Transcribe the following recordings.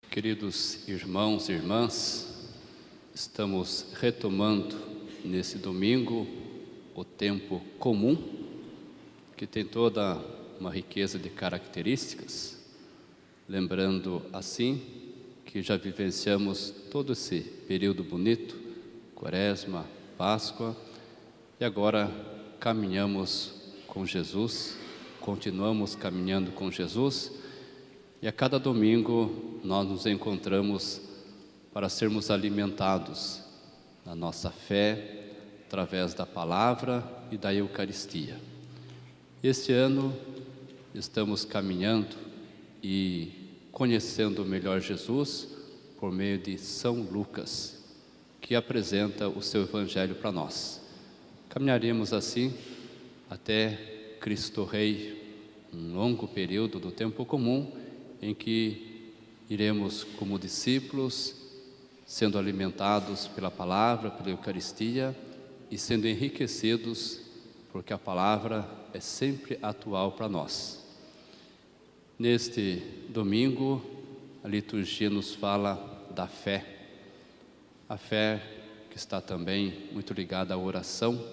Queridos irmãos e irmãs, estamos retomando nesse domingo o tempo comum, que tem toda uma riqueza de características, lembrando assim que já vivenciamos todo esse período bonito, Quaresma, Páscoa, e agora caminhamos com Jesus, continuamos caminhando com Jesus, e a cada domingo nós nos encontramos para sermos alimentados na nossa fé, através da palavra e da Eucaristia. Este ano estamos caminhando e conhecendo melhor Jesus por meio de São Lucas, que apresenta o seu Evangelho para nós. Caminharemos assim até Cristo Rei, um longo período do tempo comum, em que iremos como discípulos, sendo alimentados pela palavra, pela Eucaristia e sendo enriquecidos, porque a palavra é sempre atual para nós. Neste domingo, a liturgia nos fala da fé. A fé que está também muito ligada à oração,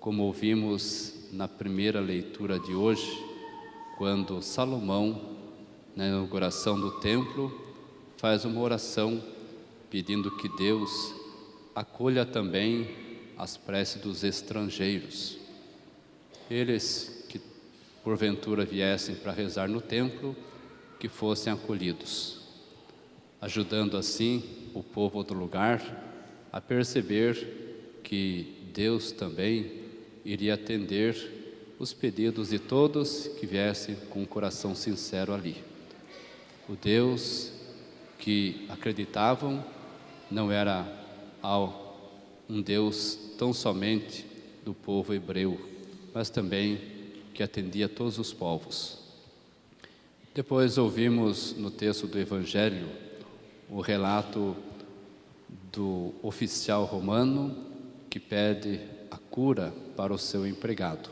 como ouvimos na primeira leitura de hoje, quando Salomão, na inauguração do templo, faz uma oração pedindo que Deus acolha também as preces dos estrangeiros. Eles que porventura viessem para rezar no templo, que fossem acolhidos, ajudando assim o povo do lugar a perceber que Deus também iria atender os pedidos de todos que viessem com um coração sincero ali. O Deus que acreditavam não era um Deus tão somente do povo hebreu, mas também que atendia todos os povos. Depois ouvimos no texto do Evangelho o relato do oficial romano que pede a cura para o seu empregado.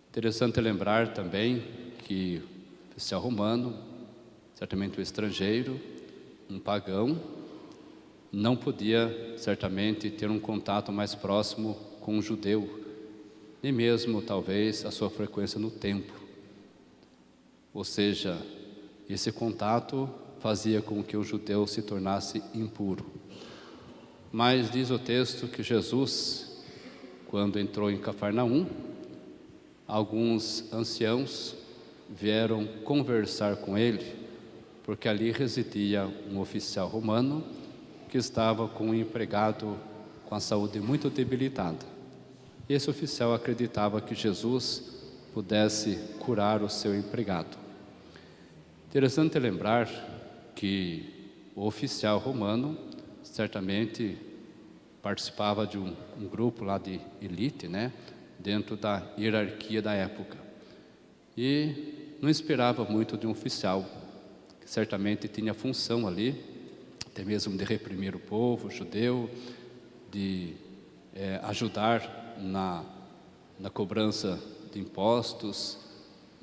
Interessante lembrar também que o oficial romano, certamente o estrangeiro, um pagão, não podia certamente ter um contato mais próximo com um judeu, nem mesmo talvez a sua frequência no templo. Ou seja, esse contato fazia com que o judeu se tornasse impuro. Mas diz o texto que Jesus, quando entrou em Cafarnaum, alguns anciãos vieram conversar com ele, porque ali residia um oficial romano que estava com um empregado com a saúde muito debilitada. Esse oficial acreditava que Jesus pudesse curar o seu empregado. Interessante lembrar que o oficial romano certamente participava de um grupo lá de elite, dentro da hierarquia da época. E não esperava muito de um oficial, que certamente tinha função ali, até mesmo de reprimir o povo judeu, de ajudar na cobrança de impostos,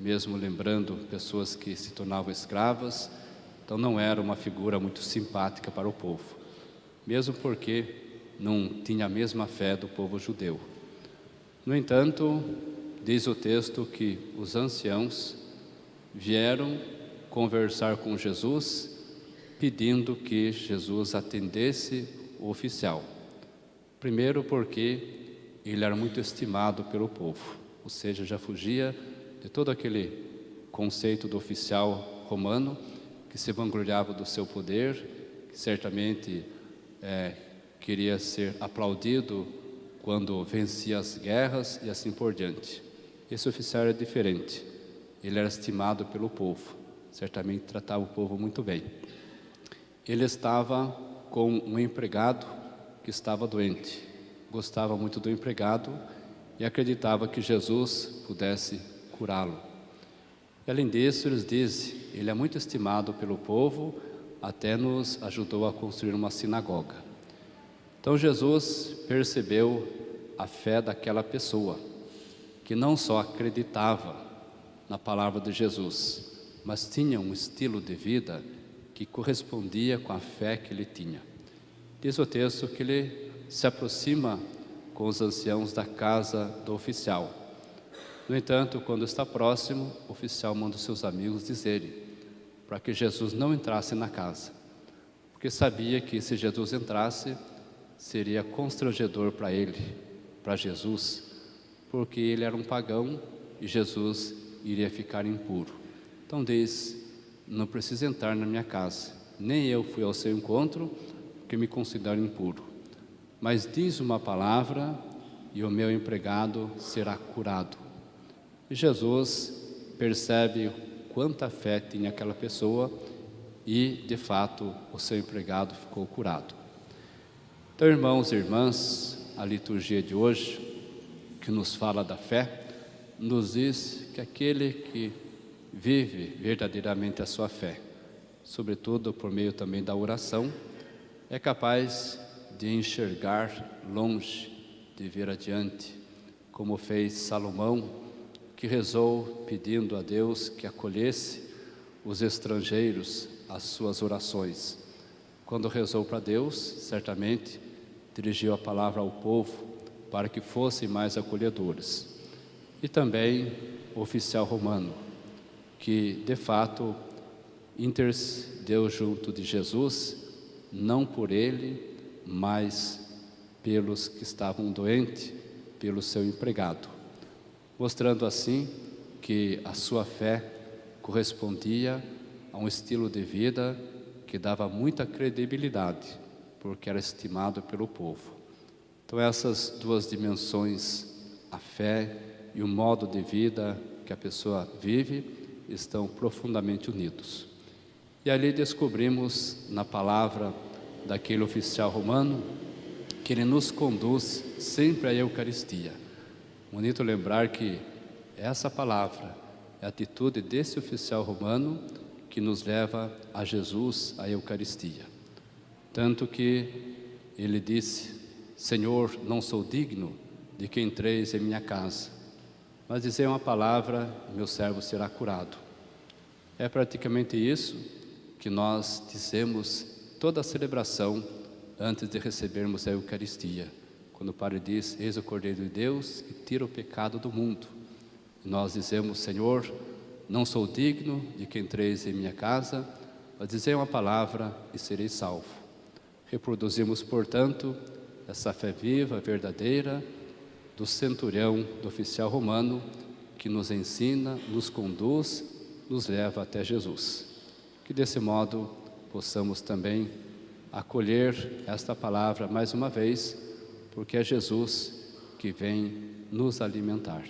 mesmo lembrando pessoas que se tornavam escravas. Então não era uma figura muito simpática para o povo, mesmo porque não tinha a mesma fé do povo judeu. No entanto, diz o texto que os anciãos vieram conversar com Jesus, pedindo que Jesus atendesse o oficial. Primeiro porque ele era muito estimado pelo povo, ou seja, já fugia de todo aquele conceito do oficial romano, que se vangloriava do seu poder, que certamente queria ser aplaudido quando vencia as guerras e assim por diante. Esse oficial era diferente, ele era estimado pelo povo, certamente tratava o povo muito bem. Ele estava com um empregado que estava doente, gostava muito do empregado e acreditava que Jesus pudesse curá-lo. E além disso, eles dizem, ele é muito estimado pelo povo, até nos ajudou a construir uma sinagoga. Então Jesus percebeu a fé daquela pessoa, que não só acreditava na palavra de Jesus, mas tinha um estilo de vida que correspondia com a fé que ele tinha. Diz o texto que ele se aproxima com os anciãos da casa do oficial. No entanto, quando está próximo, o oficial manda os seus amigos dizerem para que Jesus não entrasse na casa, porque sabia que se Jesus entrasse, seria constrangedor para ele, para Jesus, porque ele era um pagão e Jesus iria ficar impuro. Então diz, não precisa entrar na minha casa, nem eu fui ao seu encontro, porque me considero impuro. Mas diz uma palavra e o meu empregado será curado. E Jesus percebe quanta fé tinha aquela pessoa e, de fato, o seu empregado ficou curado. Então, irmãos e irmãs, a liturgia de hoje, que nos fala da fé, nos diz que aquele que vive verdadeiramente a sua fé, sobretudo por meio também da oração, é capaz de enxergar longe, de ver adiante, como fez Salomão, que rezou pedindo a Deus que acolhesse os estrangeiros às suas orações. Quando rezou para Deus, certamente dirigiu a palavra ao povo para que fossem mais acolhedores. E também o oficial romano, que de fato intercedeu junto de Jesus, não por ele, mas pelos que estavam doentes, pelo seu empregado, mostrando assim que a sua fé correspondia a um estilo de vida que dava muita credibilidade, porque era estimado pelo povo. Então essas duas dimensões, a fé e o modo de vida que a pessoa vive, estão profundamente unidos. E ali descobrimos na palavra daquele oficial romano que ele nos conduz sempre à Eucaristia. Bonito lembrar que essa palavra é a atitude desse oficial romano que nos leva a Jesus, à Eucaristia. Tanto que ele disse, Senhor, não sou digno de que entreis em minha casa, mas dizei uma palavra e meu servo será curado. É praticamente isso que nós dizemos toda a celebração antes de recebermos a Eucaristia. Quando o Padre diz, eis o Cordeiro de Deus que tira o pecado do mundo. E nós dizemos, Senhor, não sou digno de que entreis em minha casa, mas dizei uma palavra e serei salvo. Reproduzimos, portanto, essa fé viva, verdadeira, do centurião, do oficial romano, que nos ensina, nos conduz, nos leva até Jesus. Que desse modo possamos também acolher esta palavra mais uma vez, porque é Jesus que vem nos alimentar.